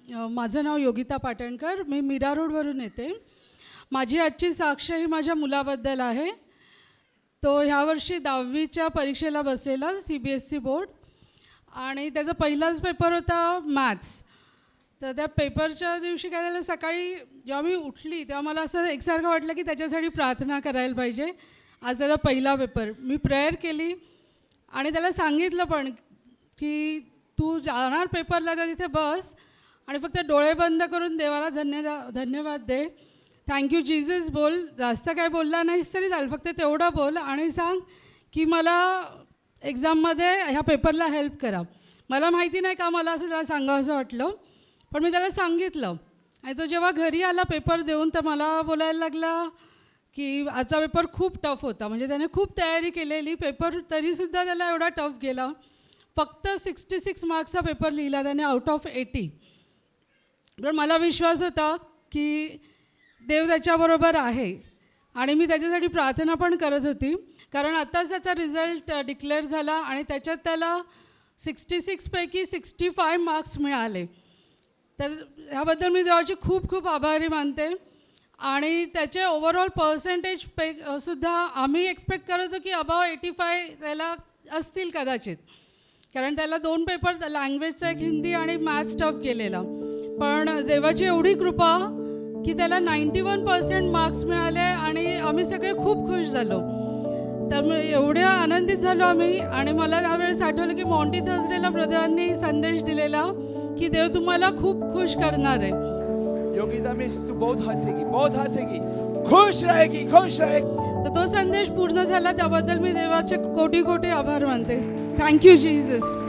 माझं नाव योगिता पाटणकर. मी मीरा रोडवरून येते. माझी आजची साक्ष ही माझ्या मुलाबद्दल आहे. तो ह्यावर्षी 10वीच्या परीक्षेला बसलेला CBSE बोर्ड आणि त्याचा पहिलाच पेपर होता मॅथ्स. तर त्या पेपरच्या दिवशी काय झालं, सकाळी जेव्हा मी उठली तेव्हा मला असं एकसारखं वाटलं की त्याच्यासाठी प्रार्थना करायला पाहिजे. आज त्याचा पहिला पेपर. मी प्रेयर केली आणि त्याला सांगितलं पण की तू जाणार पेपरला तर तिथे बस आणि फक्त डोळे बंद करून देवाला धन्यवाद दे. थँक्यू जीजस बोल. जास्त काय बोलला नाहीस तरी चालेल, फक्त तेवढं बोल आणि सांग की मला एक्झाममध्ये ह्या पेपरला हेल्प करा. मला माहिती नाही का मला असं त्याला सांगावं वाटलं, पण मी त्याला सांगितलं. आणि तो जेव्हा घरी आला पेपर देऊन तर मला बोलायला लागला की आजचा पेपर खूप टफ होता. म्हणजे त्याने खूप तयारी केलेली, पेपर तरीसुद्धा त्याला एवढा टफ गेला. फक्त 66 मार्क्सचा पेपर लिहिला त्याने आउट ऑफ 80. पण मला विश्वास होता की देव त्याच्याबरोबर आहे आणि मी त्याच्यासाठी प्रार्थना पण करत होती. कारण आत्ताच त्याचा रिझल्ट डिक्लेअर झाला आणि त्याच्यात त्याला 66 पैकी 65 मार्क्स मिळाले. तर ह्याबद्दल मी देवाची खूप खूप आभारी मानते. आणि त्याचे ओव्हरऑल पर्सेंटेज सुद्धा आम्ही एक्सपेक्ट करत होतो की अबाव 85 त्याला असतील कदाचित, कारण त्याला 2 पेपर लँग्वेजचा, एक हिंदी आणि मॅथ्स टफ गेलेला. पण देवाची एवढी कृपा की त्याला 91% मार्क्स मिळाले आणि आम्ही सगळे खूप खुश झालो. तर एवढ्या आनंदित झालो आम्ही. आणि मला त्यावेळेस आठवलं की मॉन्टी थर्सडेला ब्रदरांनी संदेश दिलेला की देव तुम्हाला खूप खुश करणार आहे. योगिता मिस, तू बहुत हंसेगी, खुश रहेगी. तर तो संदेश पूर्ण झाला, त्याबद्दल मी देवाचे कोटी कोटी आभार मानते. Thank you Jesus.